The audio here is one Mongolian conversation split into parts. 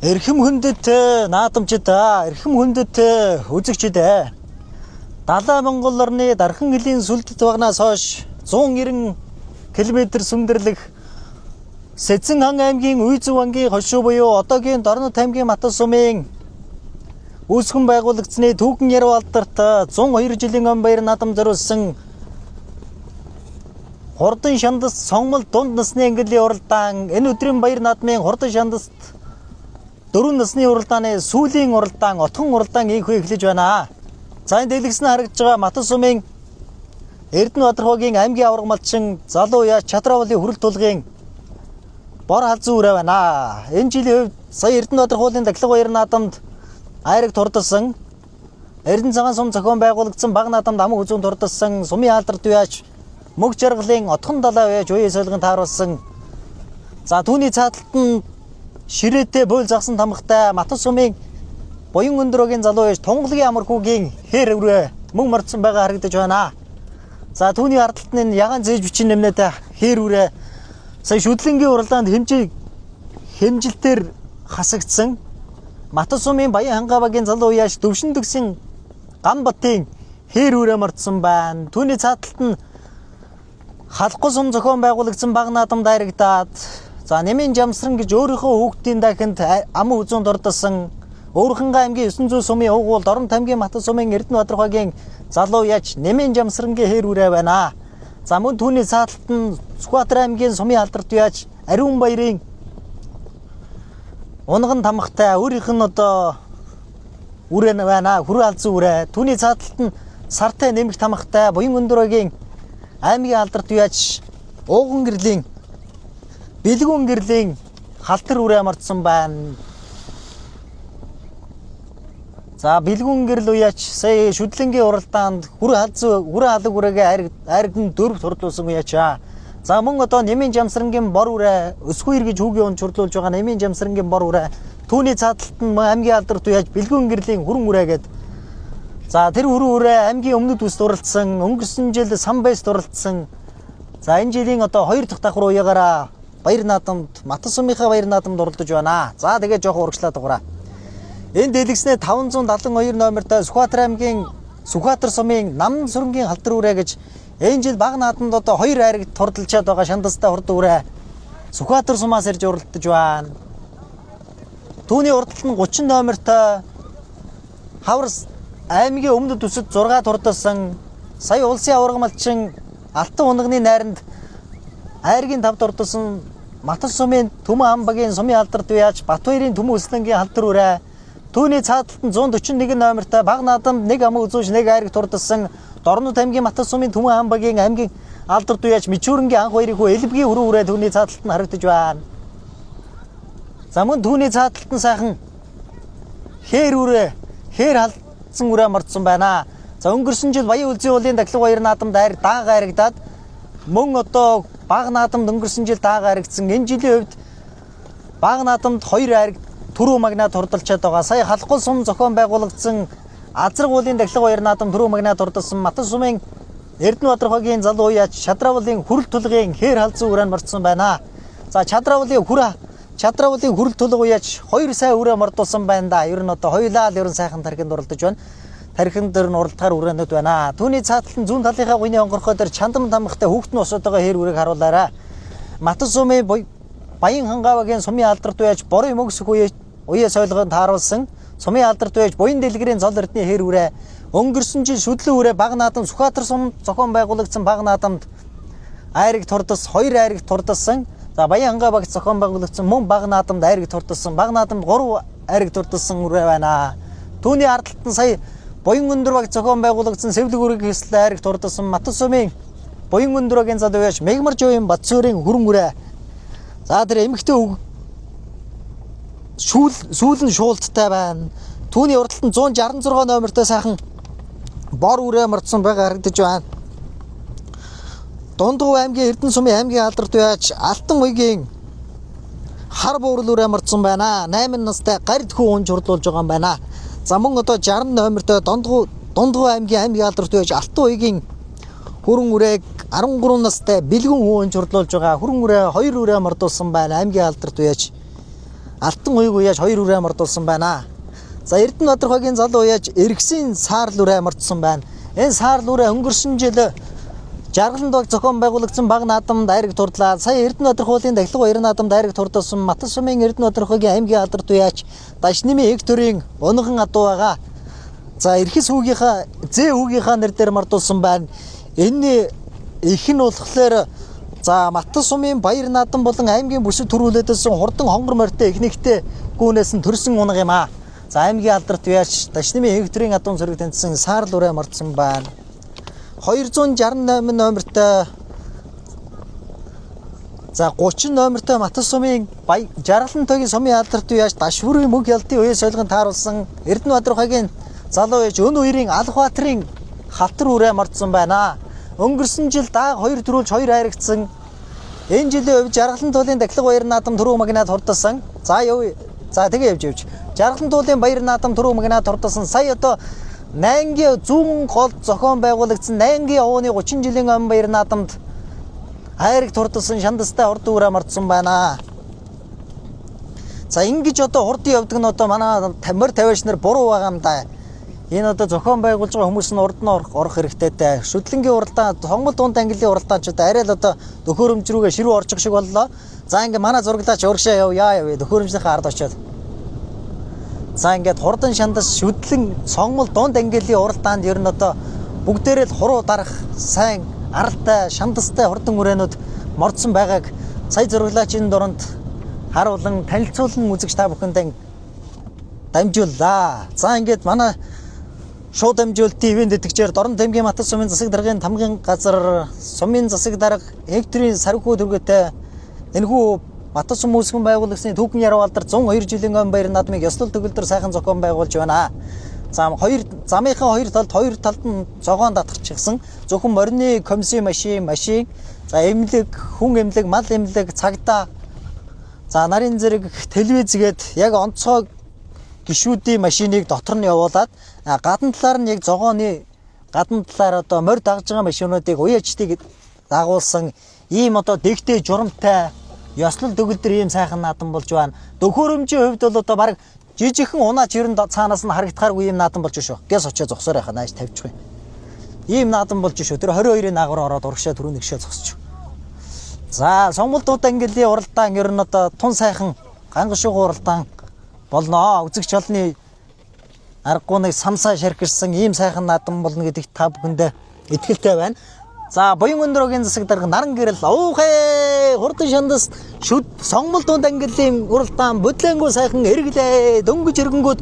Эрхэм хүндэт наадамчид эрхэм хүндэт үзэгчид Далай Монгол орны Дархан хилийн сүлдэт багнаас хойш 190 км сүмдэрлэх Сэцэн хан аймгийн Үйзэв ангийн хошуу буюу одоогийн Дорнот аймгийн Матас сумын үүсгэн байгуулагдсны Түүхэн Яруу алдарт 102 жилийн өн баяр наадам зориулсан Хурдан шандас сонгмол дунд насны ангилын уралдаан энэ өдрийн баяр наадмын Хурдан шандаст 4 насны уралдааны сүүлийн уралдаан отхон уралдаан ийхүү эхлэж байна. За энэ дэлгэснэ харагдж байгаа Матас сумын Эрдэнэбаатархоогийн аймгийн аварга малчин залуу яа Чадраавлын хүрэл тулгын бор халзан үрээ байна. Энэ жилийн хувьд сая Эрдэнэбаатархоогийн дахлах баяр наадамд айраг турдсан Эрдэнэ цагаан сум зохион байгуулагдсан баг наадамд ам үзүүн турдсан сумын алдарт уяач мөг жаргалын отхон далай уяач үе солигон тааруулсан. За түүний цааталт нь ширээтэй буйл загсан тамхтай Матас сумын Буян өндөрөгийн залуу яж Тунгалгийн амархуугийн хэр өрөө мөн мордсон байгаа харагдаж байна. За түүний ардталт нь ягаан зээж бичин нэмнэтэй хэр өрөө сая шүдлэнгийн уралдаанд хэмжилтээр хасагдсан Матас сумын Баян хангавагийн залуу яж Дөвшин дөгсөн Ганбатын хэр өрөө мордсон байна. Түүний цааталт нь Халахгүй сум зохион байгуулагдсан баг наадамд айрагдаад за Нэмийн Жамсран гэж өөрийнхөө хүүхдийн дахинд ам үзүүнд ордсон Өөрхөнгөө аймгийн 900 сумын угуул Дорнот аймгийн Матас сумын Эрдэнэбаатархоогийн залуу яж Нэмийн Жамсрангийн хэр үрээ байна. За мөн түүний цааталт нь Сүхбаатар аймгийн сумын алдарт яж Ариун баярын унган тамхтай өөрийнх нь одоо үрээ байна. Хүрээ алзан үрээ. Түүний цааталт нь Сартай нэмэх тамхтай Буян өндөрөгийн аймгийн алдарт яж Ууган гэрлийн Бэлгүүн гэрлийн халтар үрээ мордсон байна. За Бэлгүүн гэрэл уяач сая шүдлэнгийн уралдаанд хүрээ халаг үрээгээ айрагдан 4 турдлуулсан уяачаа. За мөн одоо Нэмийн Жамсрангийн бор үрээ өсгүйр гэж хүүгийн он чурлуулж байгаа Нэмийн Жамсрангийн бор үрээ түүний цааталт нь аймгийн алдарт уяач Бэлгүүн гэрлийн хүрэн үрээгээд за тэр хүрэн үрээ аймгийн өмнөд үст уралдсан өнгөрсөн жил Самбайс уралдсан. За энэ жилийн одоо 2 дахь давхар уяагаараа баяр наадамд Матас сумынхаа баяр наадамд оролдож байна. За тэгээд жоохон урагшлаад дуурай. Энэ дэлгэснээ 572 номертой Сүхбаатар аймгийн Сүхбаатар сумын Намн сүрэнгийн халтар үрээ гэж энэ жил баг наадамд одоо 2 айраг турдалчаад байгаа шандастай хурдан үрээ Сүхбаатар сумаас ирж уралдаж байна. Түүний урдтал нь 30 номертой Хаврас аймгийн өмнөд үсэд 6 турдсан сая улсын аварга малчин Алтан унганы найранд айргийн тав турдсан Матас сумын Төмөн амбагийн сумын алдарт уяач Батбаярын Төмөн өслөнгийн халтар үрээ түүний цааталт нь 141 номертой баг наадамд нэг ам үзүүж нэг айраг турдсан Дорнот аймгийн Матас сумын Төмөн амбагийн аймгийн алдарт уяач Мичүүрэнгийн анх хоёрын хүү Элбгийн хүрэн үрээ түүний цааталт нь харагдаж байна. За мөн түүний цааталт нь сайхан хэр үрээ хэр халдсан үрээ мордсон байна. За өнгөрсөн жил Баян үлзийн уулын дахлах баяр наадамд даага айрагдаад мөн одоо баг наадамд өнгөрсөн жил даага айрагдсан. Энэ жилийн хувьд баг наадамд 2 айраг түрүү магнаа турдалчаад байгаа. Сая Халахгүй сум зохион байгуулагдсан Азраг уулын дахлах баяр наадам түрүү магнаа турдалсан Матас сумын Эрдэнэбаатархоогийн залуу яач Чадраавлын хүрэл тулгын хэр халзан үрээ мордсон байна. За Чадраавлын хүрэл тулг яач 2 сая үрээ мордуулсан байна да. Ер нь одоо хоёулаа л ерөн сайхан тархинд оролдож байна. Тархин дээр нь уралдахаар үрээнүүд байна. Түүний цааталт нь зүүн талынхаа гуйны онгорхой дээр чандам тамхтай хүүхдэн усаад байгаа хэр үрийг харуулаарай. Матас сумын Баян хангавагийн сумын алдарт уяач Борын мөгсөх үе солигон тааруулсан сумын алдарт уяач Буян дэлгэрийн зол эрдний хэр үрээ өнгөрсөн жил шүдлэн үрээ баг наадам Сүхбаатар сум зохион байгуулагдсан баг наадамд айраг турдас 2 айраг турдсан. За Баян хангавагт зохион байгуулагдсан мөн баг наадамд айраг турдсан баг наадамд 3 айраг турдсан үрээ байна. Түүний ардталт нь сая Буян өндөр баг зохион байгуулагдсан Сэвлэг үрэг хэсэл айраг турдсан Матас сумын Буян өндөрөгийн залуу яач Мегмар Жовын Батцөөрийн хүрэн үрээ. За тэр эмэгтэй сүүлэн шуулттай байна. Түүний урдталт нь 166 номертой сайхан бор үрээ мордсон байгаа харагдаж байна. Дундгов аймгийн Эрдэнэ сумын аймгийн алдарт уяач Алтан уйгийн хар буурал үрээ мордсон байна. 8 настай гард хүү унж хурлуулж байгаа юм байна. За мөн одоо 60 номертой Дундгов аймгийн аймгийн алдарт уяач Алтан уйгийн хүрэн үрээг 13 настай Бэлгүүн хүү унж хурлуулж байгаа хүрэн үрээ 2 үрээ мордуулсан байна. Аймгийн алдарт уяач алтан уйг уяаж 2 үрээ мордуулсан байна. За Эрдэнэбаатар хогийн залуу уяаж эргэсийн саарл үрээ мордсон байна. Энэ саарл үрээ өнгөрсөн жил Жаргаланд баг зохион байгуулагдсан баг наадамд айраг турдлаа. Сая Эрдэнэбаатар хуулийн дахлага 2 наадамд айраг турдсан Матас сумын Эрдэнэбаатар хогийн аймгийн алдарт уяаж Дашними Хектөрийн унган адуу байгаа. За эрхэс хүүгийнхаа зээ хүүгийнхаа нэр дээр мордуулсан байна. Энэ их нь болохоор за Матас сумын баяр наадам болон аймгийн бүсэд төрүүлээдсэн хурдан хонгор морьтой эхнэгтэй гүүнээс нь төрсэн унга юм аа. За аймгийн алдарт уяаж Дашними Хектөрийн адуун зэрэг тэнцсэн саарл үрээ мордсон байна. 268 номертой за 30 номертой Матас сумын Жаргалан тогийн сумын алдарт уяаж Дашвүрийн мөг ялтын үеэс солигон тааруулсан Эрдэнэбаатар хогийн залуу ээж өн үерийн Албаатарын халтар үрээ мордсон байна. Өнгөрсөн жил дааг 2 төрүүлж 2 хайрагдсан. Энэ жилийн хувьд Жаргалан туулын дахлага баяр наадам түрүү магнад хурдсан. За тэгээ явж. Жаргалан туулын баяр наадам түрүү магнад хурдсан. Сая одоо Найнгийн зүүн гол зохион байгуулагдсан Найнгийн овооны 30 жилийн өмнө баяр наадамд хайрыг турдсан шандастай хурд үрээ мордсон байна. За ингэж одоо хурдын явдаг нь одоо манай тамир тавиач нар буруу байгаа юм да. Энэ одоо зохион байгуулж байгаа хүмүүс нь урд нь орох хэрэгтэй дээ. Шүтлэнгийн уралдаан, Хонгол дунд ангиллын уралдаанчууд арай л одоо төхөөрөмж рүүгээ ширүү орчих шиг боллоо. За ингээ манай зураглаач урагшаа явъя. Төхөөрөмжийнхаа ард очиод. За ингээд хурдан шандас шүтлэн Сонгол дунд ангиллын уралдаанд ер нь одоо бүгдээрээ л хуруу дарах сайн аралтай шандастай хурдан үрээнүүд мордсон байгааг сая зураглаачийн дуранд харуулan танилцуулан үзэгч та бүхэндээ дамжууллаа. За ингээд манай шууд дамжуулалтын ивент тэтгэгчээр Дорн Тэмгийн Матас сумын засаг даргын тамгын газар сумын засаг дарга Хекторийн сарвхүү төргөтэй энэхүү Матас сум үүсгэн байгуулагдсны түүхэн яруу алдар 102 жилийн өмнө баяр наадмыг ёслол төгөлдөр сайхан зохион байгуулж байна. Замынхаа хоёр талд нь зогоон татчихсан зөвхөн морины комиссийн машин, за эмнэлэг, хүн эмнэлэг, мал эмнэлэг, цагдаа, за нарийн зэрэг телевизгээд яг онцгой гишүүдийн машиныг дотор нь явуулаад гадна талаар нь яг зогооны гадна талаар одоо морь дагж байгаа машинуудыг уяачдыг дагуулсан ийм одоо дэгтэй журамтай ёслол төгөлдөр ийм сайхан наадам болж байна. Төхөөрөмжийн хувьд бол одоо баг жижигхэн унаач ер нь цаанаас нь харагдахааргүй ийм наадам болж шүү. Гэс очоо зогсоор яхаа нааш тавьчих. Ийм наадам болж шүү. Тэр 22-ын наагур ороод урагшаа түрүү нэгшээ зогсчих. За Сонгол дунд ангиллын уралдаан ер нь одоо тун сайхан гангашуугын уралдаан болно. Үзэгч олны аргагууныг самсаа шархирсан ийм сайхан наадам болно гэдэгт та бүхэндээ итгэлтэй байна. За Буян өндөрөгийн засаг дарга Наран гэрэл уухэ хурдан шандас шүд Сонгол дунд ангиллын уралдаан бодлонгоо сайхан эргэлээ дөнгөж эргэнгүүд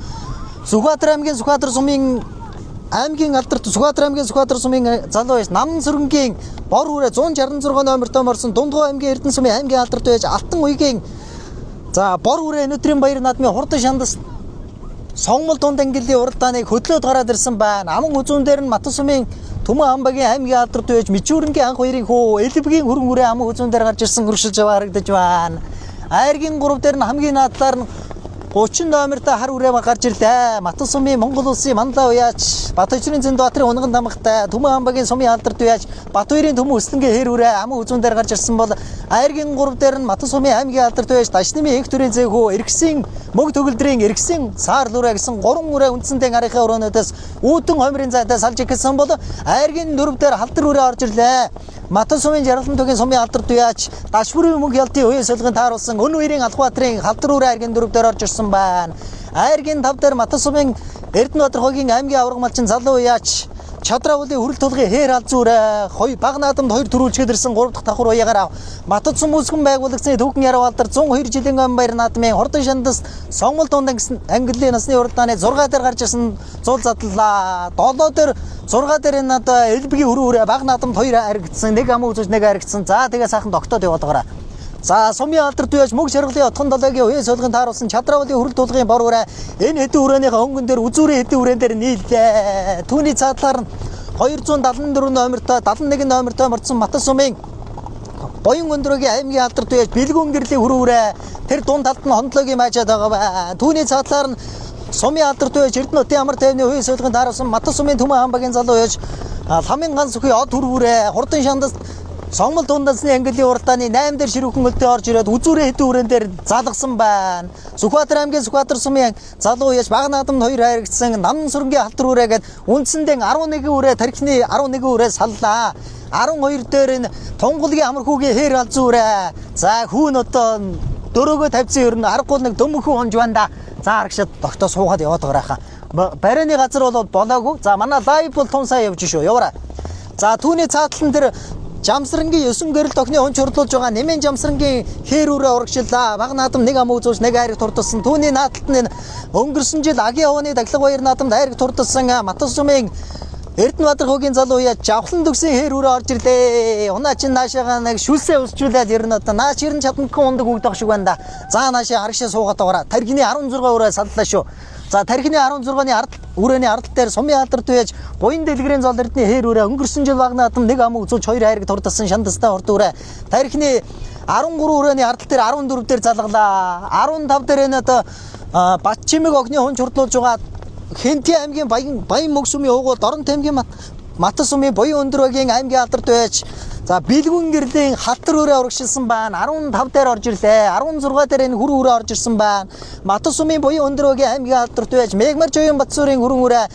Сүхбаатар аймгийн Сүхбаатар сумын аймгийн алдарт Сүхбаатар аймгийн Сүхбаатар сумын залуу байж Намн сүрэнгийн бор үрээ 166 номертой морсон Дундгой аймгийн Эрдэнэ сумын аймгийн алдарт байж Алтан уйгийн за бор үрээ өнөөдрийн баяр наадмын хурдан шандас Сонгол дунд ангиллын уралдааныг хөдлөөд гараад ирсэн байна. Аман үзүүн дээр нь Матас сумын Түмэн амбагийн аймгийн алдарт байж Мичүүрэнгийн анх хоёрын хөө Элбэгийн хөрөн үрээ аман үзүүн дээр гарч ирсэн өршилж харагдаж байна. Айргийн 3 дээр нь хамгийн наадлаар нь 30 номертой хар үрээ гарч ирлээ. Матас сумын Монгол улсын Мандалаа уяач Батбаярын Зэндбаатарын унган дамгтай Түмэн амбагийн сумын алдарт уяач Батбаярын Төмөн өслөнгийн хэр үрээ аман үзүүн дээр гарч ирсэн бол Айргийн 3 дээр нь Матас сумын аймгийн алдарт уяач Дашними Хектөрийн зээгүү эргэсийн мөг төгөлдрийн эргэсийн саарл үрээ гэсэн 3 үрээ үндсэндээ гарийнхаа өрөөнөөс үүдэн хомрын зайтай салж ирсэн бол Айргийн 4 дээр халдвар үрээ орж ирлээ. Матас сумын Жаргалан тогийн сумын алдарт уяач Дашвүрийн мөг ялтын үеэс солигон тааруулсан өн үерийн Албаатарын халдвар үрээ Айргийн 4 дээр орж ирсэн байна. Айргийн 5 дээр Матас сумын Эрдэнэбаатар хогийн аймгийн авраг малчин залуу уяач Чадравлын хүрэл тулгын хээр алзуурэ баг наадамд 2 төрүүлчгээд ирсэн 3 дахь давхар уяагаар Матас сум үүсгэн байгуулагдсны түүхэн яруу алдар 102 жилийн өмнө баяр наадмын хурдан шандас Сонгол дунд ангиллын насны уралдааны 6 дээр гарч ирсэн зуул задлаа. 7 дээр 6 дээр энэ одоо Элбэгийн хүрээ баг наадамд 2 харигдсан, нэг аман үзүүлж нэг харигдсан. За тэгээ сайхан тогтоод яваад байгаараа. За сумын алдарт уяач мөг шаргалын отхон долоогийн үеэс солигон тааруулсан Чадравлын хүрэл тулгын бор үрээ энэ хэдэн үрээнийхээ өнгөн дээр үзүүрийн хэдэн үрээн дээр нийллээ. Түүний цаадлаар нь 274 номертой 71 номертой мордсон Матас сумын Буян өндөрөгийн аймгийн алдарт уяач Бэлгүн гэрлийн хүрээ тэр дунд талд нь хондлоогийн маажаад байгаа байна. Түүний цаадлаар нь сумын алдарт уяач Эрдэнэтийн амар тайвны үеэс солигон тааруулсан Матас сумын Түмэн амбагийн залуу уяач Ламын ганц сүхий од хүрээ хурдан шандас Сонгол дундасны ангиллын уралдааны 8 дээр ширүүхэн өлтөд орж ирээд үзүүрээ хэдэн хүрэн дээр залгасан байна. Сүхбаатар аймгийн Сүхбаатар сумын залуу яж баг наадамд 2 хайрагдсан Намн сүрэнгийн халтар үрээгээд үндсэндээ 11 үрээ тархины 11 үрээ саллаа. 12 дээр энэ Тунгалгийн амархүүгийн хээр алзуу үрээ. За хүүн одоо дөрөөгөө тавьсан ер нь аргагүй нэг дөмөхүү онж байна да. За арагшаад тогтоо суугаад яваад байгаа хаа. Барины газар бол болоогүй. За манай лайв бол тун сая явж шүү. Яваарай. За түүний цаатлан дээр Жамсрангийн 9 гэрэл тохны он чорлуулж байгаа нэмийн Жамсрангийн хээр үрээ урагшиллаа. Баг наадам нэг ам үзүүлж нэг айрыг турдсан. Түүний наадталт нь өнгөрсөн жил Агийн овны Даглаг баяр наадамд айрыг турдсан Матас сумын Эрдэнэбаатар хуугийн залуу яа жавхлан төгсөн хээр үрээ орж ирлээ. Унаа чин наашаага нэг шүлсээ усчуулаад ер нь одоо нааш ирэн чадмадгүй ундаг хөгдөх шиг байна да. За наашаа харагшаа суугаад байгаа. Тархины 16 үрээ саллаа шүү. За тархины 16-ны үрээний ардал дээр сумын алдарт байж буян дэлгэрийн зол эрдний хээр үрээ өнгөрсөн жил баг наадам нэг ам үзүүлж 2 хайрыг турдсан шандастай урд үрээ. Тархины 13 үрээний ардал дээр 14 дээр залгалаа. 15 дээр энэ одоо Бат чимэг огны хүн чурдлуулж байгаа Хэнти аймгийн Баян мөг сумын уугуул Дорон аймгийн Матас сумын Буян Өндөрөгийн аймгийн алдарт байж за Бэлгүн гэрлийн халтар үрээ урагшилсан байна. 15 дээр орж ирлээ. 16 дээр энэ хүрэн үрээ орж ирсэн байна. Матас сумын Буян Өндөрөгийн аймгийн алдарт байж Мегмар Жойн Батсүрийн хүрэн үрээ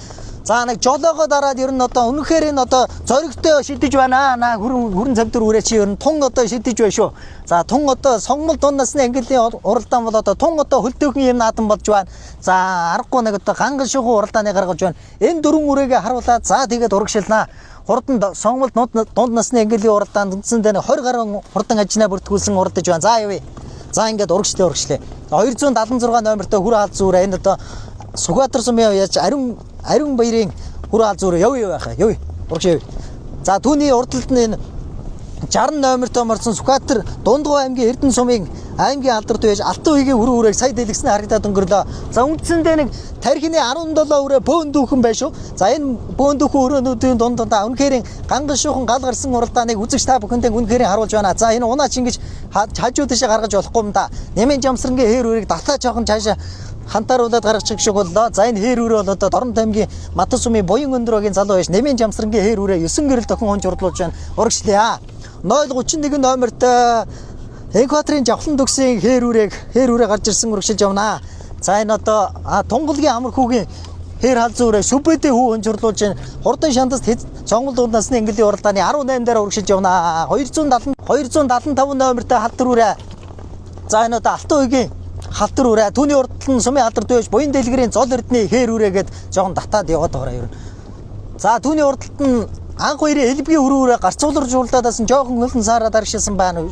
за нэг жолоогоо дараад ер нь одоо үнэхээр энэ одоо зоригтой шидэж байна. Хүрэн цавдар үрээ чи ер нь тун одоо шидэж байна шүү. За тун одоо сонгол дундасны ангиллын уралдаан бол одоо тун одоо хөлтөөхөн юм наадам болж байна. За аргагүй нэг одоо ганган шугуу уралдааны гаргаж байна. Энэ дөрвөн үрээгээ харуулаад за тэгээд урагшилнаа. Хурдан сонгол дунд насны ангиллын уралдаанд үндсэндээ 20 гаруй хурдан ажнаа бүртгүүлсэн уралдаж байна. За явъя. За ингээд урагшлээ. 276 номертой хүрээ хаалт зүрэ энэ одоо Сүхбаатар сумын яаж Ариун баярын хүрээ хаалт зүрэ явъя яхаа. Явъя. Урагш явъя. За түүний урдталд нь энэ 60 номертой морсон Сүхбаатар Дундгой аймгийн Эрдэнэ сумын аймгийн алдарт байж Алтан үеийн хүрээ үрээг сая дэлгэснээр харагдаад өнгөрлөө. За үндсэндээ нэг тархины 17 үрээ бөөн дүүхэн байж шүү. За энэ бөөн дүүхэн өрөөнүүдийн дундаа үнэхээр ганган шуухан гал гарсан уралдааныг үзэгч та бүхэндээ үнэхээр харуулж байна. За энэ унаач ингэж хажуу дэшээ гаргаж болохгүй юм да. Нэмийн Жамсрангийн хээр үрийг давтаа жоохон цаашаа хантааруулаад гаргачих шиг боллоо. За энэ хээр үрээ бол одоо Дорон аймгийн Матас сумын Буян Өндөрөгийн залуу байж Нэмийн Жамсрангийн хээр үрээ 9 гэрэл тохин хүн чурдлуулж байна. Урагшлаа. 031 номертой Экваторын жавхлан төгсөн хээр үрээ гарч ирсэн урагшилж явнаа. За энэ одоо Тунгалгийн амархүүгийн хээр хал зүрэ сүбэдэ хүү хөнжрлуулж байна. Хурдан шандас сонгол дундасны ангиллын уралдааны 18 дээр урагшилж явнаа. 275 номертой халтар үрээ. За энэ одоо Алтан үеийн халтар үрээ. Түүний урдтал нь сумын алдарт байж Буян дэлгэрийн зол эрдний хээр үрээгээд жоохон татаад яваад байгаа юм. За түүний урдталд нь анх хоёрын элбгийн өрөөрөө гарцуулж жуулдаадаас жоохон хөлн саараад аргшилсан байна.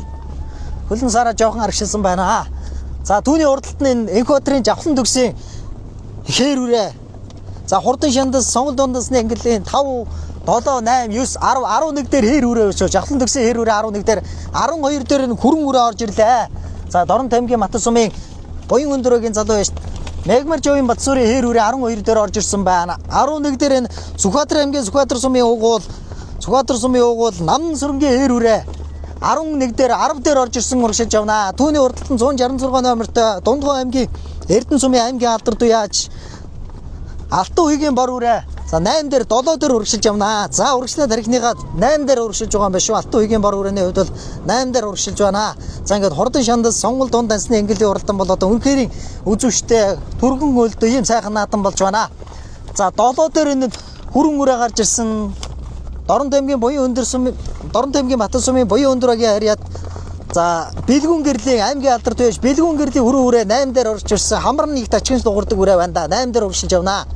Хөлн саараа жоохон аргшилсан байна. За түүний урдталд нь Экваторын жавхлан төгсөн хээр үрээ. За хурдан шандас сонгол дундасны ангиллын 5 7 8 9 10 11 дээр хээр үрээ өшөө жавхлан төгсөн хээр үрээ 11 дээр 12 дээр нь хүрэн үрээ орж ирлээ. За Дорон аймгийн Матас сумын Буян Өндөрөгийн залуу байж Мегмар Жойн Батсүрийн хээр үрээ 12 дээр орж ирсэн байна. 11 дээр энэ Сүхбаатар аймгийн Сүхбаатар сумын уугуул Намн сүрэнгийн хээр үрээ 11 дээр 10 дээр орж ирсэн урагшилж явнаа. Түүний урдталд нь 166 номертой Дундгой аймгийн Эрдэнэ сумын аймгийн алдарт яаж Алтан үеийн бор үрээ. За 8 дээр 7 дээр урагшилж явнаа. За урагшлын тархиныгаа 8 дээр урагшилж байгаа юм байна шүү. Алтан үеийн бор үрээний хувьд бол 8 дээр урагшилж байна. За ингээд хурдан шандас сонгол дунд дансны ангиллын уралдаан бол одоо үнэхээр үзүүштэй түргэн өлдөө ийм сайхан наадам болж байна. За 7 дээр энэ хүрэн үрээ гарч ирсэн Дорон аймгийн Матас сумын Буян Өндөрөгийн харьяат за Бэлгүн гэрлийн аймгийн алдарт байж Бэлгүн гэрлийн хүрэн үрээ 8 дээр орж ирсэн хамрын нэг тачгын дуурдаг үрээ байна да. 8 дээр урагшилж явнаа.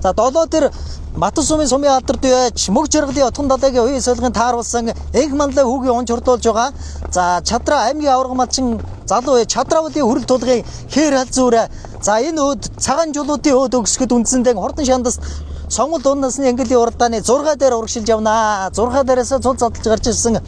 За 7 дээр Матас сумын алдарт байж мөг жаргалын отгон далайгийн уян солигын тааруулсан энх манлай хүүгийн он чурдуулж байгаа. За Чадра аймгийн аварга малчин залуу Чадравлын хүрэл тулгын хээр хал зүрэ. За энэ өд цагаан жуулуудын өд өгсгөд үндсэндээ хурдан шандас сонгол дундасны ангиллын уралдааны 6 дээр урагшилж явнаа. 6 дээрээс цул задлж гарч ирсэн.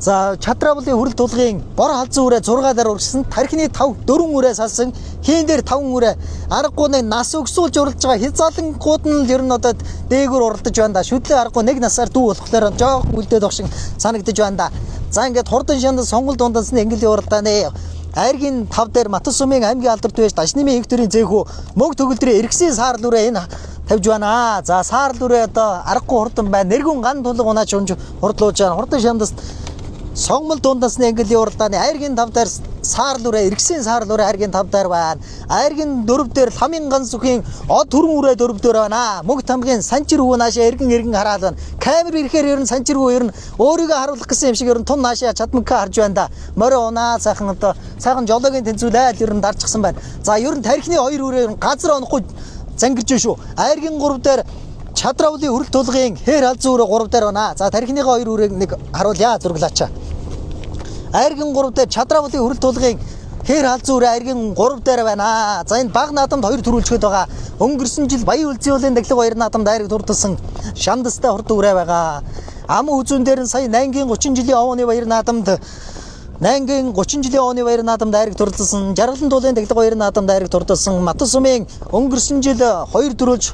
За Чадравлын хүрэл тулгын бор халзан үрээ 6 дээр урагшилсан. Тархины 4 үрээ салсан. Хийн дээр 5 үрээ. Аргагүй нэг нас өгсүүлж уралж байгаа хязаалангууд нь ер нь одоо дээгүүр уралдаж байна да. Шүдлээ аргагүй нэг насаар дүү болохоор жоохон үлдээд байх шиг санагдаж байна да. За ингээд хурдан шандас сонгол дундасны ангиллын уралдааны Айргийн 5 дээр Матас сумын аймгийн алдарт байж Дашнымын инхтөрийн зэхүү мөг төгөлдрийн эргэсийн саарл үрээ энэ тавьж байна. За саарл үрээ одоо аргагүй хурдан байна. Нэргүн ган тулга унаач хурдлуулж байна. Хурдан шандас Сонгмол дундасны англи уралдааны айргийн 5 дээр саарлуурэ эргэсийн саарлуурэ айргийн 5 дээр байна. Айргийн 4 дээр ламын ганц сүхийн од түрэн үрэ 4 дээр байна. Мөнх тамгийн санчир хүү наашаа эргэн хараад байна. Камер ирэхээр ер нь санчир хүү ер нь өөрийгөө харуулах гэсэн юм шиг ер нь тун наашаа чадмагка харж байна да. Морио унаа сайхан одоо сайхан жологийн тэнцвүүлээд ер нь дарчихсан байна. За ер нь тархины 2 үрэ ер нь газар онохгүй зангирж шүү. Айргийн 3 дээр Чадравлын хүрэл тулгын хээр халзуу үрэ 3 дээр байна. За тархиныхоо 2 үрийг нэг харуулъя зурглаачаа. Айргийн 3 дээр Чадравлын хүрэл тулгын хээр халзуу үрэ айргийн 3 дээр байна. За энэ баг наадамд 2 төрүүлчгээд байгаа. Өнгөрсөн жил Баян Үлзий уулын даглаг 2 наадамд айрыг турдсан шандастай хурд үрэ байгаа. Ам үзүүн дээр нь сая 8-гийн 30 жилийн овооны баяр наадамд 8-гийн 30 жилийн овооны баяр наадамд айрыг турдсан. Жаргалан дуулын даглаг 2 наадамд айрыг турдсан. Матус сумын өнгөрсөн жил 2 төрүүлж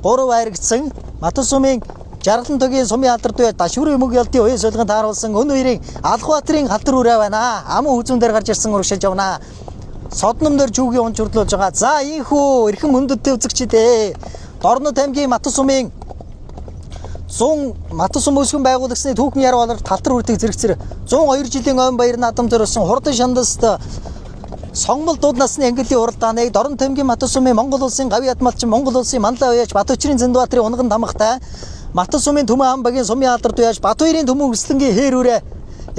3 айрагдсан. Матус сумын Жаргалан тогийн сумын алдарт бай Дашврын мөг ялтын уян солигонд тааруулсан өн хоёрын Алхбаатарын халтар үрэ байна. Ам үзүүн дээр гарч ирсэн урагшилж явна. Содном дээр жүгийн унж хурлуулж байгаа. За ийхүү эрхэм хүндэтгэл үзэгчдээ. Дорнод аймгийн Матус сумын 100 Матус сум өсгөн байгуулагчны түүхэн яр болор талтар үртийг зэрэгцэр 102 жилийн ойн баяр наадам зориулсан хурдан шандаст Сонгмол дууд насны англи уралдааныг Дорн тамгийн Матус сумын Монгол улсын гавь ядмалчин Монгол улсын манлай уяаж Батбаатарын Зэндбаатарын унган тамхтай Матус сумын Төмөн ам багийн сумын алдарт уяаж Батбаатарын Төмөн өслөнгийн хээр үрэ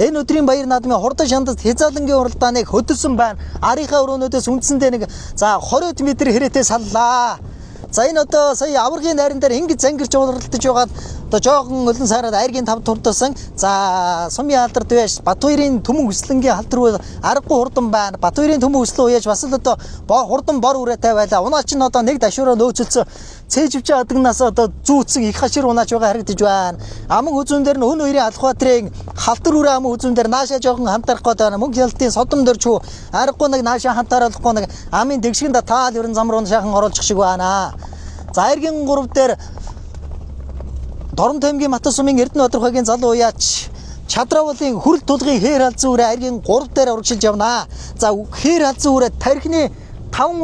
энэ өдрийн баяр наадмын хурдан шандаст хязаалангийн уралдааныг хөдөлсөн байна. Арийнхаа өрөөнөөдөөс үндсэндээ нэг за 20 м хэрэтээ саллаа. За энэ одоо сая аваргын найран дээр ингэж зангирч уралдаж байгаад одоо жоохон өлөн сараад айргийн 5 турдсан. За сумын алдарт уяаж Батбаатарын Төмөн өслөнгийн халтар үе аргагүй хурдан байна. Батбаатарын Төмөн өслөө уяаж бас л одоо хурдан бор үрээтэй байлаа. Унаач нь одоо нэг дашуураа нөөцөлцөө цээжвч адагнаас одоо зүүцсэн их хашир унаач байгаа харагдаж байна. Аман үзүүн дээр нь өн хоёрын Алхбаатарын халтар үрээ аман үзүүн дээр наашаа жоохон хамтарах гээд байна. Мөнх ялтын содом дээр чүү аргагүй нэг наашаа хамтааруулахгүй нэг амын дэгшгэнд таал ерэн зам руу шаахан оруулчих шиг байна. За айргийн 3 дээр Дорн тамгийн Матус сумын Эрдэнэ Бадрахагийн залуу уяач Чадравлын хүрэл тулгын хээр халзуу үрэ айргийн 3 дээр урагшилж явна. За хээр халзуу үрэ тархины 5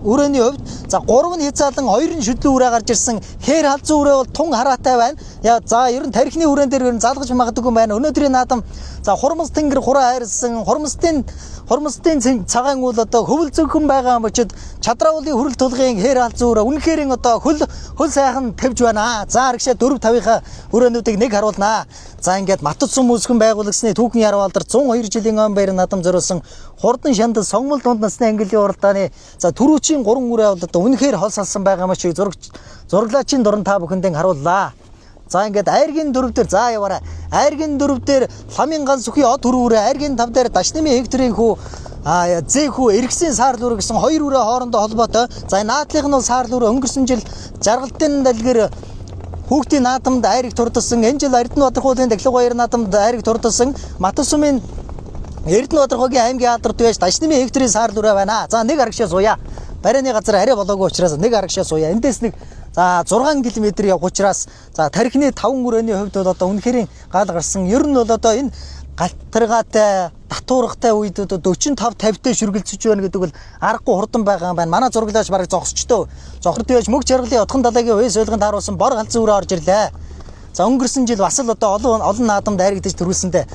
өрөөний хувьд за 3 нь хязаалан 2 нь шүдлэн үрэ гарч ирсэн. Хээр халзуу үрэ бол тун хараатай байна. За ер нь тархины үрээн дээр ер нь залгаж магадгүй юм байна. Өнөөдрийн наадам за хурмс тэнгэр хураа хайрлсан хурмстын цагаан үл одоо хөвөл зөвхөн байгаа мөчөд Чадравлын хүрэл тулгын хээр халзуу үрэ үнэхээр одоо хөл сайхан тавьж байна. За арагшаа 4-5-ийнхаа өрөөнүүдийг нэг харуулнаа. За ингээд Матус сум өсгөн байгуулагчны түүхэн яр балдар 102 жилийн ойн баяр наадам зориулсан хурдан шандас Сонгмол дунд насны англи уралдааны за түрүүчийн 3 үрээ бол одоо үнэхээр хол салсан байгаа мөч зурглаачийн дуран та бүхэндээ харууллаа. За ингээд айргийн 4 дээр за яваарай. Айргийн 4 дээр ламын ганц сүхийн од хүрүүрээ айргийн 5 дээр Дашнымын Хекторийн хүү зэхүү эргэсийн саарлуур гэсэн 2 үрээ хоорондоо холбоотой. За наадлынх нь бол саарлуур өнгөрсөн жил жаргалтын далгэр хүүхдийн наадамд айрыг турдсан. Энэ жил Эрдэнэ Бадрахуулын даглаг 2 наадамд айрыг турдсан. Матус сумын Эрдэнэ Бадрахуугийн аймгийн алдарт уяаж Дашнымын Хекторийн саарлуур байна. За нэг арагшаа сууя. Барины газар арай болоогүй учраас нэг арагшаа сууя. Эндээс нэг за 6 км явах учраас за тархины 5 өрөөний хувьд бол одоо үнэхээр гал гарсан. Ер нь бол одоо энэ галтаргаатай татуурхтай үед одоо 45 50-тэй шүргэлцэж байна гэдэг бол аргагүй хурдан байгаа юм байна. Манай зурглаач бараг зогсчтой. Зохирт явж мөг жаргалын отхон далайгийн уян солигонд тааруулсан бор галзуу үрээ орж ирлээ. За өнгөрсөн жил бас л одоо олон наадамд айрагдаж төрүүлсэндээ.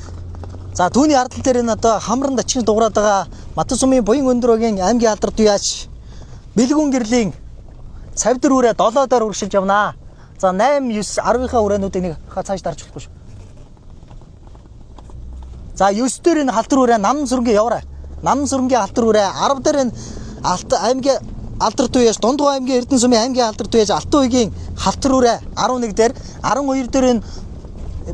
За түүний ардтал дээр энэ одоо хамранд ачиж дуурайд байгаа Матус сумын Буян Өндөрөгийн аймгийн алдарт уяач Бэлгүн гэрлийн цавдар үрээ 7 доор үргэлжилж явнаа. За 8 9 10-ийнхаа үрээнүүдийг нэг цааш дарж болохгүй шүү. За 9 дээр энэ халтар үрээ Нам сүрэнгийн яваарай. Нам сүрэнгийн халтар үрээ 10 дээр энэ аймгийн алдарт уяаж Дундгой аймгийн Эрдэнэ сумын аймгийн алдарт уяаж Алтан уягийн халтар үрээ 11 дээр 12 дээр энэ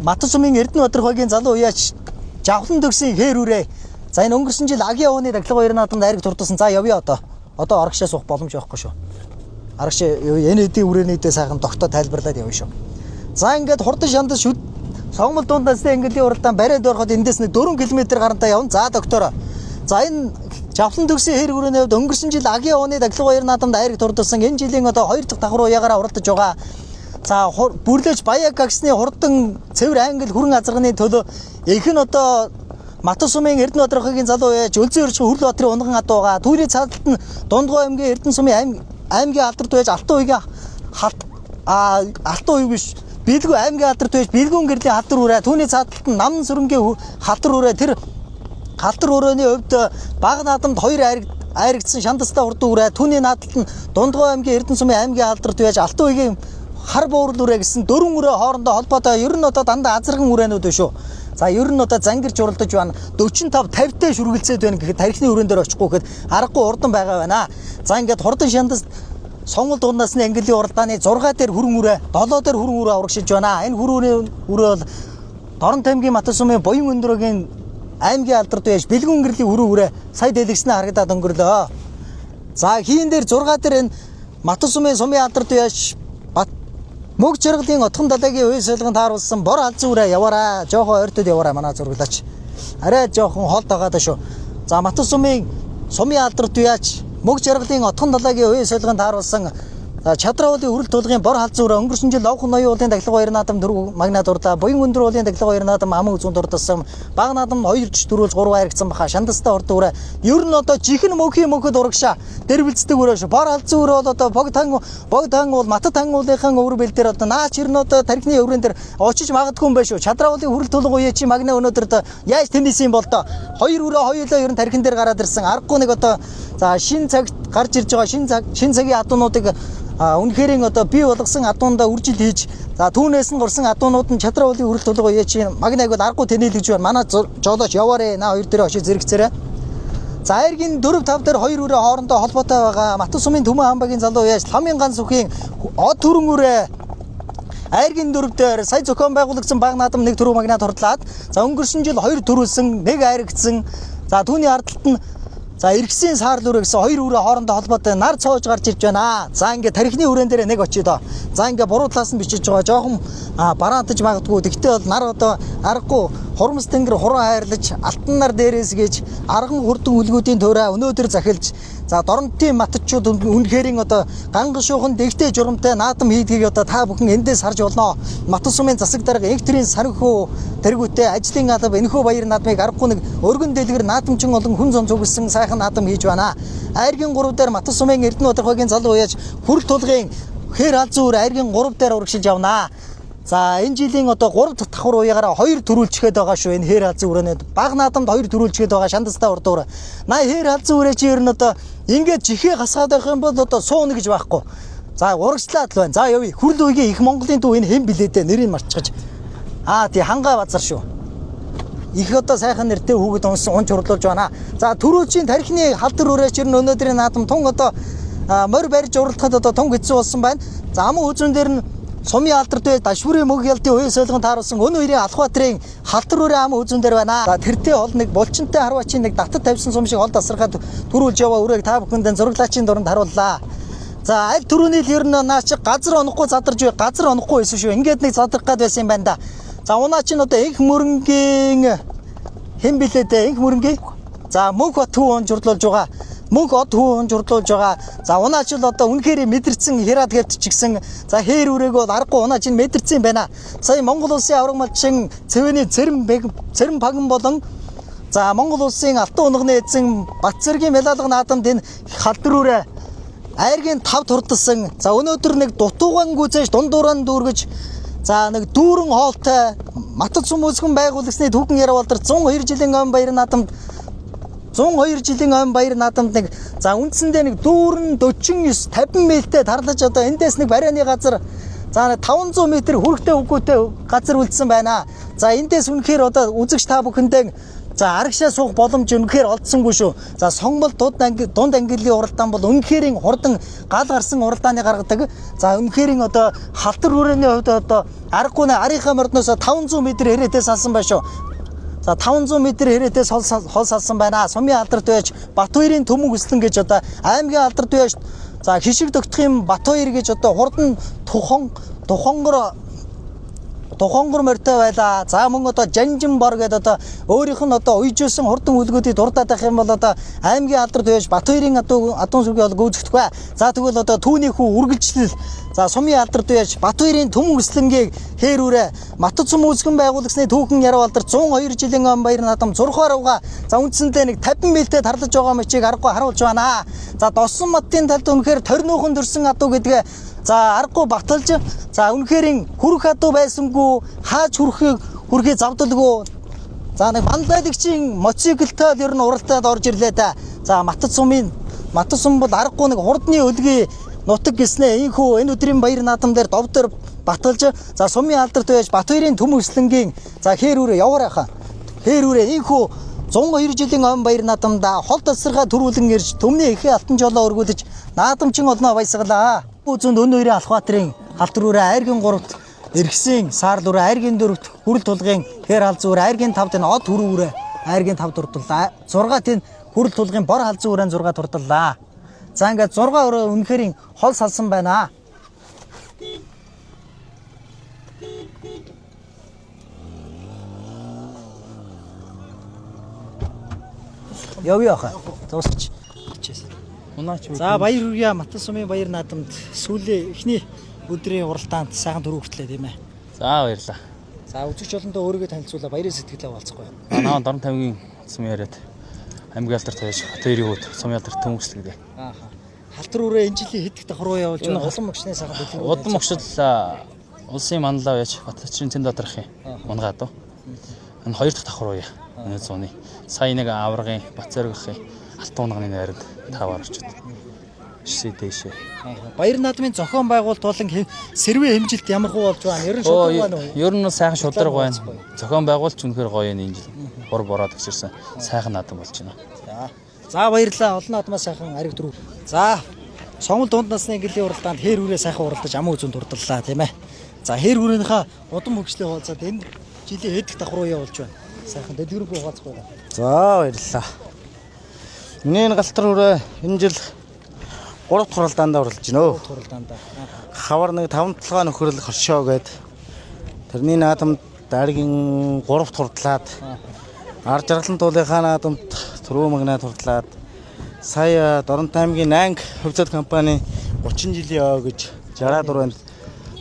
Матус сумын Эрдэнэ Бадрахагийн залуу уяаж Жавхлан төгсийн хээр үрээ. За энэ өнгөрсөн жил Агийн овооны даглаг 2 наадамд айрыг турдсан. За явъя одоо. Одоо арагшаа суух боломж байхгүй шүү. Арагшаа энэ эдийн үрээнийдээ сайхан тогтоо тайлбарлаад явна шүү. За ингээд хурдан шандас Сонгмол дунд насны англи уралдаан бариад ороход эндээс нэг 4 км гарантай явна. За доктор. За энэ Жавхлан төгсийн хээр үрээний хувьд өнгөрсөн жил Агийн овооны даглаг 2 наадамд айрыг турдсан. Энэ жилийн одоо 2 дахь давхар уяагаараа уралдаж байгаа. За бүрлэж Баян гагсны хурдан цэвэр англи хүрэн азарганы төлөө их нь одоо Матус сумын Эрдэнэ Бадрахагийн залуу уяаж Үлзий өрчгөн Хүрл Баатарын унган адуу байгаа. Түүний цаадалд нь Дундгой аймгийн Эрдэнэ сумын аймгийн алдарт уяаж Алтан уягийн Алтан уяг биш Бэлгүү аймгийн алдарт байж Бэлгүүн гэрлийн халдвар үрээ түүний цааталт нь Намн сүрэнгийн халдвар үрээ тэр халдвар өрөөний хувьд баг наадамд 2 айрагдсан шандастаа урд үрээ түүний наадалт нь Дундгой аймгийн Эрдэнэ сумын аймгийн алдарт байж Алтан үеийн хар буурал үрээ гэсэн 4 үрээ хоорондоо холбоотой ер нь одоо дандаа азарган үрээнүүд шүү. За ер нь одоо зангирч уралдаж байна. 45 50-тэй шүргэлцээд байна гэхэд тархины үрээн дээр очихгүй гэхэд аргагүй урдан байгаа байна. За ингээд хурдан шандаст сонгол дундасны ангилын уралдааны 6 дээр хүрэн үрээ 7 дээр хүрэн үрээ урагшиж байна. Энэ хүрүүний үрээ бол Дорнот аймгийн Матас сумын Буян өндрөгийн аймгийн алдарт байж Бэлгүүн гэрлийн үрээ сая дэлгэснэ харагдаад өнгөрлөө. За хийн дээр 6 дээр энэ Матас сумын алдарт байж Мөг жаргалын отхон далайгийн үе солигонд тааруулсан бор алзан үрээ яваараа. Жохоо ойртод яваараа манай зурглаач. Арай жоохон хол тагаад шүү. За Матас сумын алдарт яач мөг жаргалын отхон далайгийн үе солигонд тааруулсан Чадрын үрэл тулгын бор халзан үрээ өнгөрсөн жил Ловхон ноён уулын тахилга 2 наадам 4 магнат дурлаа. Буян өндөр уулын тахилга 2 наадам аман үзүүн дурдсан. Баг наадам 2 4-3 хайргцсан баха. Шандастаа урд үрээ. Ер нь одоо жихэн мөнхөд урагшаа. Дэрвэлцдэг үрээ шүү. Бор халзан үрээ бол одоо богтан уул Матад ангуулынхан өвөр бэл дээр одоо наач ер нь одоо тархины өврөн дээр очиж магадгүй юм байна шүү. Чадрын уулын хүрэл тулга уяа чи магна өнөөдөр яаж тэнийсэн бол доо. 2 үрээ хоёулаа ер нь тархин дээр гараад ирсэн. Аргагүй нэг одоо за шин цагт гарч ирж байгаа шин цагийн адуунуудыг үнэхэрийн одоо бий болгосон адуундаа үржил хийж за түүнээс нь гурсан адуунууд нь Чадрын уулын хүрэл тулга уяа чи магнайг бол аргагүй тэнээлж байна. Манай жолооч яваарэ. На 2 дээр очиж зэрэгцээрэ. За айргийн 4 5 дээр 2 үрээ хоорондоо холбоотой байгаа. Матас сумын Төмөн хамбагийн залуу яаж Ламын ганц сүхийн од төрөн үрээ айргийн 4 дээр сая зохион байгуулагдсан баг наадам 1 төрөв магнат хурлаад за өнгөрсөн жил 2 төрүүлсэн 1 айрагдсан. За түүний ардталт нь за эргэсийн саарл үрээ гэсэн 2 үрээ хоорондоо холбоотой нар цоож гарч ирж байна. За ингээ тархины үрээн дээр нэг очие доо. За ингээ буруу талаас нь бичиж байгаа. Жоохон бараантаж магадгүй. Тэгтээ бол нар одоо аргагүй хурамс тэнгэр хуран хайрлаж алтан нар дээрээс гэж арган хурдан үлгүүдийн туурай өнөөдөр захилж за Дорнотын матчууд үнэхэрийн одоо ганган шуухан дэгтэй журамтай наадам хийдгийг одоо та бүхэн эндээс харж болно. Матас сумын засаг дарга инктрийн санхүү тэргүүтээ ажлын алба энэхүү баяр наадмыг аргагүй нэг өргөн дэлгэр наадамчин олон хүн зам зүгэлсэн сайхан наадам хийж байна. Айргийн 3 дээр Матас сумын Эрдэнэ Удирдлагын залуу уяаж хүрэл тулгын хэр алзан үр айргийн 3 дээр урагшиж явна. За энэ жилийн одоо 3 дахь давхар уяагаараа 2 төрүүлчихэд байгаа шүү. Энэ хэр алзан үрэнэд баг наадамд 2 төрүүлчихэд байгаа шандастаа урд уур. Наа хэр алзан үрээ чи ер нь одоо ингээд жихээ гасгаад байх юм бол одоо сууна гэж байхгүй. За урагшлаад л байна. За явъя. Хүрэл үеийн их Монголын дүү энэ хэн билээ дээ нэрийг марцгаж. Тий хангаа базар шүү. Их одоо сайхан нэртэй хүүхэд унж хурлуулж байна. За төрүүлчийн тархины халдвар үрээ чи өнөөдрийн наадам тун одоо морь барьж уралдахад одоо тун хэцүү болсон байна. За аман үзүүн дээр нь Сумын алдарт бай Дашвүрийн мөг ялдын үе солигонд тааруулсан өнөө хоёрын Алхбаатарын халдвар үрээ ам үзүүн дээр байна. За тэртээ ол нэг булчинтай харвачийн нэг татад тавьсан сум шиг ол тасархаад төрүүлж яваа үрээг та бүхэнд зураглаачийн дунд харууллаа. За аль төрөний л ер нь наа чи газар онохгүй задарж бай газар онохгүй байсан шүү. Ингээд нэг задрах гад байсан юм байна да. За унаа чинь одоо инх мөрөнгийн хэн билээ дээ инх мөрөнгийн. За мөг бат хүн журлуулж байгаа. Мөнх од хүн журдлуулж байгаа. За унаач л одоо үнэхээр мэдэрсэн хераад хэвтчихсэн. За хээр үрээг бол аргагүй унаач нь мэдэрсэн байна. Сая Монгол улсын авраг малчин цэвэний цэрэн паган болон за Монгол улсын алтан унганы эзэн Батцэргийн Мялалга наадамд энэ халдвар үрээ айргийн 5 турдсан. За өнөөдөр нэг дутуугаан гүзэж дундууран дүүргэж за нэг дүүрэн хоолтой Матад сум үзгэн байгуулагчны түүхэн яруу болдор 102 жилийн ам баяр наадамд 102 жилийн ам баяр наадамд нэг за үндсэндээ нэг дүүрэн 49 50 мэлтэй тарлаж одоо эндээс нэг барианы газар за 500 м хүрэхтэй үгүйтэй газар үлдсэн байна. За эндээс үнэхээр одоо үзэгч та бүхэндээ за арагшаа суух боломж үнэхээр олдсонгүй шүү. За сонгол дунд ангиллын уралдаан бол үнэхэрийн хурдан гал гарсан уралдааны гаргадаг. За үнэхэрийн одоо халдвар хүрээний хувьд одоо аргагүй арийнхаа мордноос 500 м хэрэтээ салсан байна шүү. За 500 м хэрэтээс хол салсан байна. Сумын алдарт байж Батбаярын төмөн хүслэн гэж одоо аймгийн алдарт байж за хишиг догтхын Батбаяр гэж одоо хурдан тухонгор морьтой байла. За мөн одоо Жанжин бор гэдэг одоо өөрийнх нь одоо уйжсэн хурдан үлгүүдийг дурдаад байх юм бол одоо аймгийн алдарт байж Батбаярын адуун сүргээ бол гүйцэтгэх бай. За тэгвэл одоо түүний хүү үргэлжлэл за сумын алдарт байж Батбаярын төмөн хүслэнгийг хээр үрээ Матад сум үзгэн байгуулагчны түүхэн яруу алдарт 102 жилийн ам баяр наадам зурхаар уга за үндсэндээ нэг 50 мэлтэй тарлаж байгаа мөчийг аргагүй харуулж байна. За Досон маттын талд үнэхээр торнуухан төрсэн адуу гэдгээ За аргагүй баталж за үнэхээр хүрэх хадуу байсангүй хааж хүрэхээ завдалгүй. За нэг манлайлагчийн мотоциклтай л ер нь уралдаад орж ирлээ та. За Матад сум бол аргагүй нэг хурдны өлгий нутаг гэснээ ийхүү энэ өдрийн баяр наадам дээр довдөр баталж за сумын алдарт байж Батбаярын төм өслөнгийн за хээрүүрээ яваарай хаа. Хээрүүрээ ийхүү 102 жилийн он баяр наадамда хол тасаргаа төрүүлэн ирж төмний ихээ алтан жолоо өргүүлж наадамчин олноо баясгалаа. Үзэнд өн хоёрын Алхбаатарын халдвараараа айргийн 3-т эргэсэн саар дүрэ айргийн 4-т хүрэл тулгын хэр хал зүүр айргийн 5-т энэ од хүрүүрээ айргийн 5 дурдлаа. 6-т энэ хүрэл тулгын бор хал зүүрэн 6 дурдлаа. За ингээд 6 өрөө үнэхээр хол салсан байна. Явъя хаа. Дуусч. За баяр хүргье Матад сумын баяр наадамд сүүлийн эхний өдрийн уралдаанд сайхан дөрөв хүртлээ тийм ээ. За баярлаа. За үзэгч олондоо өөрийгөө танилцуулаа баярын сэтгэлээ хуваалцахгүй. Манай Дорн тамгийн сумын яриад аймгийн алдарт байж Батбаярын хүүд сумын алдарт төмөслөгдөө. Халтар үрээ энэ жилийн хэд дахь давхар явуулж байна? Улам мөчний сайхан бэлэн. Улам мөчл улсын манлаа байж Батбаярын Цэнд Баатарын унгаа дөө. Энэ 2 дахь давхар уу яа. Энэ зууны. Сая нэг аврагын Бацэргийн алтан унганы найранд 5 орчод. Шисээ дэшээ. Баяр наадмын зохион байгуулалт болон сэрвээ хэмжилт ямар хөө болж байна? Ер нь шудраг байна уу? Ер нь сайхан шудраг байна. Зохион байгуулалт үнэхээр гоё энэ жил. Бор бороод гисэрсэн сайхан наадам болж байна. За баярлалаа. Олон наадмаас сайхан ариг дөрөв. За Сонгол дунд насны ангиллын уралдаанд хээр үрээ сайхан уралдаж аман үзүүнд урдаллаа тийм ээ. За хээр үрээнийхээ удам хөгжлөө хуваалцаад энэ жилийн хэд дахь давхар явуулж байна? Сайхан дэлгэрэнгүй хуваалцах байна. За баярлалаа. Миний галтар үрээ энэ жил 3 дахь уралдаанд уралж гинөө. 3 дахь уралдаанд. Хавар нэг 5 толгой нөхрөл хоршоо гээд тэрний наадамд даргийн 3 дахь уралдлаад ар жаргалан туулынхаа наадамд түрүү магнат уралдлаад сая Дорнот аймгийн Анги хувьцат компани 30 жилийн өө гэж 64-нд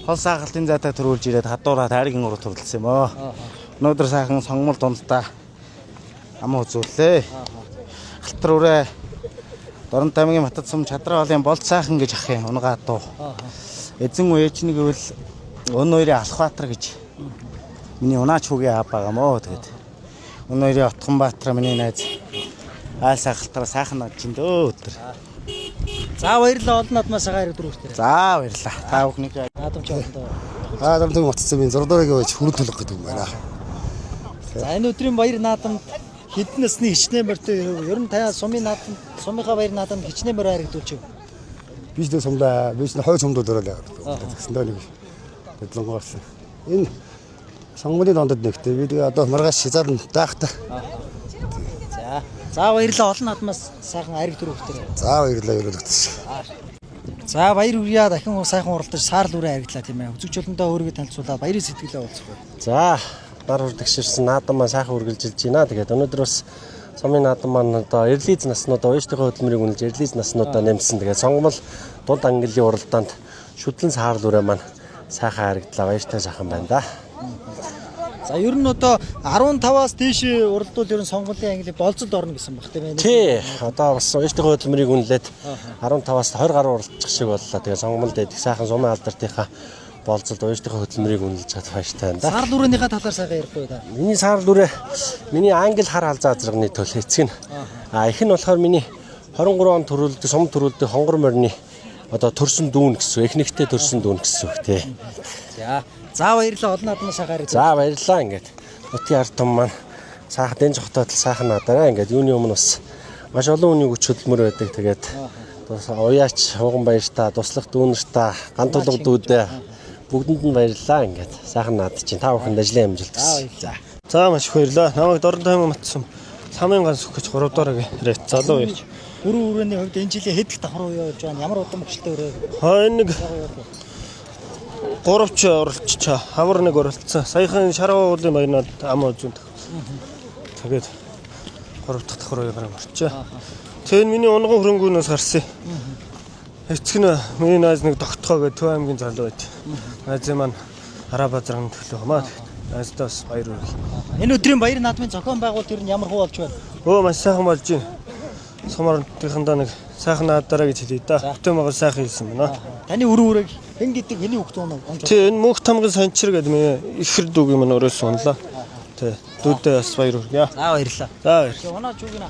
хол сахалтын зайтай төрүүлж ирээд хадуураа даргийн 3 уралдсан юм аа. Өнөөдөр сайхан сонгомол дундаа амаа үзүүллээ. Халтар үрээ Дорнот аймгийн Матад сум Чадраа хоолын болд сайхан гэж ах юм унгаа дуу. Эзэн үеч нэг гэвэл өн хоёрын Алхбаатар гэж миний унаач хүүгийн аав байгаа мó тэгээд өн хоёрын Отгонбаатар миний найз айл сайхалтараа сайхан над чинь дөө өдөр. За баярлалаа олон наадмаас сайхан ариг дөрөв хүртлээ. За баярлалаа. Та бүхнийг наадамч олондоо. Дорнот Матад сумын 6 дуурайг байж хүрэл төлөх гэдэг юм байна. За энэ өдрийн баяр наадамд хэдэн насны хичнээн морьтой ер нь та сумын наадам сумынхаа баяр наадамд хичнээн морь харагдуулж байна. Биш дэ сумдаа биш хой сумдууд өрөөлээ. Тэгсэндээ нэг дэдлонгоорсон. Энэ сонгоны дондод нэгтэй би тэгээ одоо маргааш хязаар даахтай. За баярлалаа олон наадмаас сайхан ариг дөрөв хүртлээ. За баярлалаа өрөөлөгдөж. За баяр хүрье дахин сайхан уралдаж саарл үрээ хариглаа тийм ээ. Үзэгч олондоо өөрийгөө танилцуулаад баярын сэтгэлээ хуваалцах. За нар хүрдэгшэрсэн наадам маань сайхан үргэлжилж байна. Тэгээд өнөөдөр бас сумын наадам маань одоо эрлиз наснуудаа уяжтайхаа хөдөлмөрийг үнэлж эрлиз наснуудаа нэмсэн. Тэгээд сонгомол дунд ангиллын уралдаанд шүтлэн саарл үрээ маань сайхан хариглаа. Баяртай сайхан байна да. За ер нь одоо 15-аас дээш уралдуул ер нь сонгуулийн англи болцолд орно гэсэн баг тийм ээ. Тий. Одоо бас уяжтайхаа хөдөлмөрийг үнэлээд 15-аас 20 гаруй уралдчих шиг боллоо. Тэгээд сонгомолд идэх сайхан сумын алдартынхаа болцолд уяжтайхаа хөдөлмөрийг үнэлж чад баяртай байна да. Саарл үрээнийхээ талаар сайхан ярихгүй да. Миний саарл үрээ миний англи хар халзаа азрагны төлөө эцэг нь. Их нь болохоор миний 23 он төрүүлдэг сум төрүүлдэг хонгор морины одоо төрсөн дүүн гэсэн. Эхнэгтэй төрсөн дүүн гэсэн үг тий. За баярлалаа олон наадмаас сайхан ариг. За баярлалаа ингээд. Нутгийн ард том маань сайхан дэн жохтойд сайхан наадаараа ингээд юуны өмнө бас маш олон үнийг хүч хөдөлмөр байдаг. Тэгээд уяач хуган баяртаа туслах дүүнэртаа ган тулга дүүдээ бүгдэнд нь баярлалаа ингээд. Сайхан наадаж чинь та бүхэнд ажлын амжилт хүсье. За маш их баярлалаа. Намайг Дорнот аймгийн Матад сум самын ганц сүхэж 3 дуурайг ирээд залуу байж. Бүрэн үрээний хувьд энэ жилийн хэд их давхар явуулж байна? Ямар удам хөгжилтэй өрөө? Нэг 3 ч оролцоо. Хамар нэг оролцсон. Саяхан шаргуу уулын баянад ам үзүүн. Тэгээд 3 дахь давхар яваараа орчоо. Тэгээд миний унган хөрөнгөөнөөс гарсан. Эцэг нь миний найз нэг тогтхоо гэдэг Төв аймгийн залуу байт. Найзын маань Арабазрын төлөө хамаа. Найздаас баяр хүргэе. Энэ өдрийн баяр наадмын зохион байгуулалт ер нь ямар хөө болж байна? Маш сайхан болж байна. Сумарынхандаа нэг сайхан наадараа гэж хэлээ да. Бүтэн байгаа сайхан хэлсэн байна. Таны өрөө үрэг хэн гэдэг хэний хөхт оноо онж. Тэ энэ мөнх тамгын санчир гэдэг минь ихэр дүүг юм өрөөс унлаа. Тэ дүүдээ бас баяр хүргье. За баярлаа. За баяр. Оноо чүгнэ.